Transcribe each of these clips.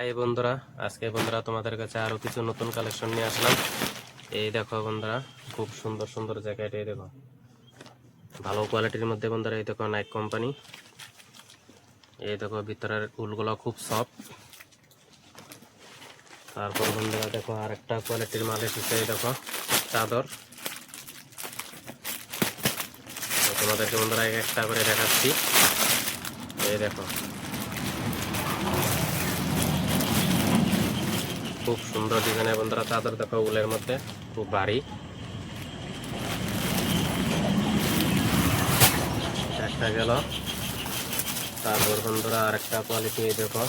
এই বন্ধুরা, আজকে বন্ধুরা তোমাদের কাছে আরো কিছু নতুন কালেকশন নিয়ে আসলাম। এই দেখো বন্ধুরা, খুব সুন্দর সুন্দর জ্যাকেট। এই দেখো ভালো কোয়ালিটির মধ্যে বন্ধুরা, এই দেখো নাইক কোম্পানি। এই দেখো ভিতরের উলগুলো খুব সফট। তারপর বন্ধুরা দেখো আরেকটা কোয়ালিটির মাল এসেছে। এই দেখো চাদর। তো তোমাদেরকে বন্ধুরা এক একটা করে দেখাচ্ছি। এই দেখো খুব সুন্দর ডিজাইনের বন্ধুরা চাদর। দেখো উলের মধ্যে খুব ভারী। একটা গেল। তারপর বন্ধুরা আরেকটা কোয়ালিটি। এই দেখো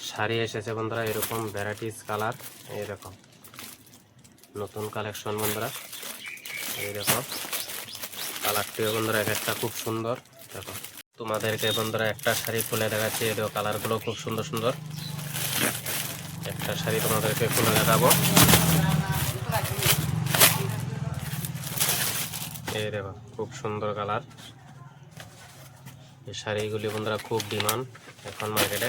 শাড়ি এসেছে বন্ধুরা, এরকম ভ্যারাইটিস কালার। এই দেখো নতুন কালেকশন বন্ধুরা। এই দেখো কালারটিও বন্ধুরা এক একটা খুব সুন্দর। দেখো তোমাদেরকে বন্ধুরা একটা শাড়ি খুলে দেখাচ্ছি। এই দেখো কালারগুলো খুব সুন্দর সুন্দর। একটা শাড়ি তোমাদেরকে খুলে দেখাবো। এই দেখো খুব সুন্দর কালার। এই শাড়িগুলি বন্ধুরা খুব ডিমান্ড এখন মার্কেটে।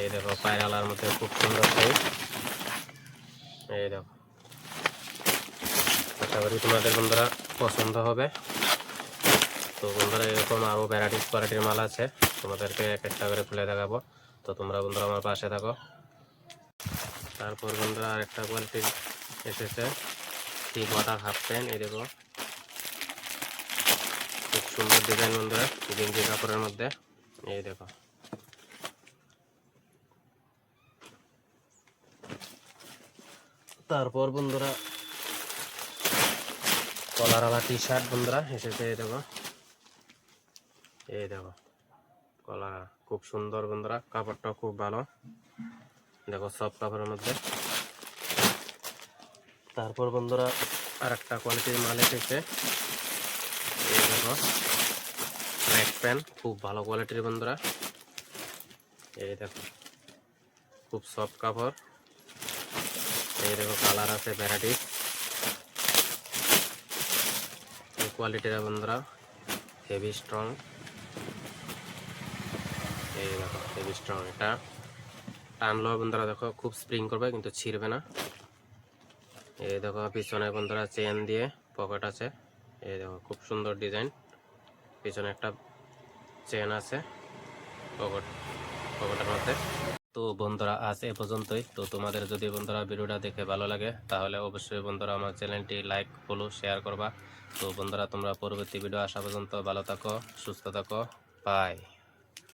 এই দেখো পায়রালার মধ্যে খুব সুন্দর শাড়ি। এই দেখো আশা করি তোমাদের বন্ধুরা পছন্দ হবে। তো বন্ধুরা এরকম আরও ভ্যারাইটিস কোয়ালিটির মাল আছে, তোমাদেরকে এক একটা করে খুলে দেখাবো। তো তোমরা বন্ধুরা আমার পাশে থাকো। তারপর বন্ধুরা আরেকটা কোয়ালিটির এসেছে থ্রি কোয়ার্টার হাফ প্যান্ট। এই দেখো খুব সুন্দর ডিজাইন বন্ধুরা, গেঞ্জি কাপড়ের মধ্যে। এই দেখো তারপর বন্ধুরা কলারওয়ালা টি শার্ট বন্ধুরা এসেছে। এই দেখো এই দেখো কলার খুব সুন্দর বন্ধুরা, কাপড়টা খুব ভালো। দেখো সব কাপড়ের মধ্যে। তারপর বন্ধুরা আরেকটা কোয়ালিটির মাল এসেছে। এই দেখো ট্র্যাক প্যান্ট, খুব ভালো কোয়ালিটির বন্ধুরা। এই দেখো খুব সফট কাপড়। এই দেখো কালার আছে ভ্যারাইটিস। এই কোয়ালিটির বন্ধুরা হেভি স্ট্রং। এই দেখো হেভি স্ট্রং। এটা টানলো বন্ধুরা দেখো খুব স্প্রিং করবে কিন্তু ছিঁড়বে না। এই দেখো পিছনে বন্ধুরা চেন দিয়ে পকেট আছে। এই দেখো খুব সুন্দর ডিজাইন। পিছনে একটা চেন আছে পকেটের মধ্যে। তো বন্ধুরা আজ এ পর্যন্তই। তো তোমাদের যদি বন্ধুরা ভিডিওটা দেখে ভালো লাগে তাহলে অবশ্যই বন্ধুরা আমার চ্যানেলটি লাইক ফলো শেয়ার করবা। তো বন্ধুরা তোমরা পরবর্তী ভিডিও আসা পর্যন্ত ভালো থাকো, সুস্থ থাকো, বাই।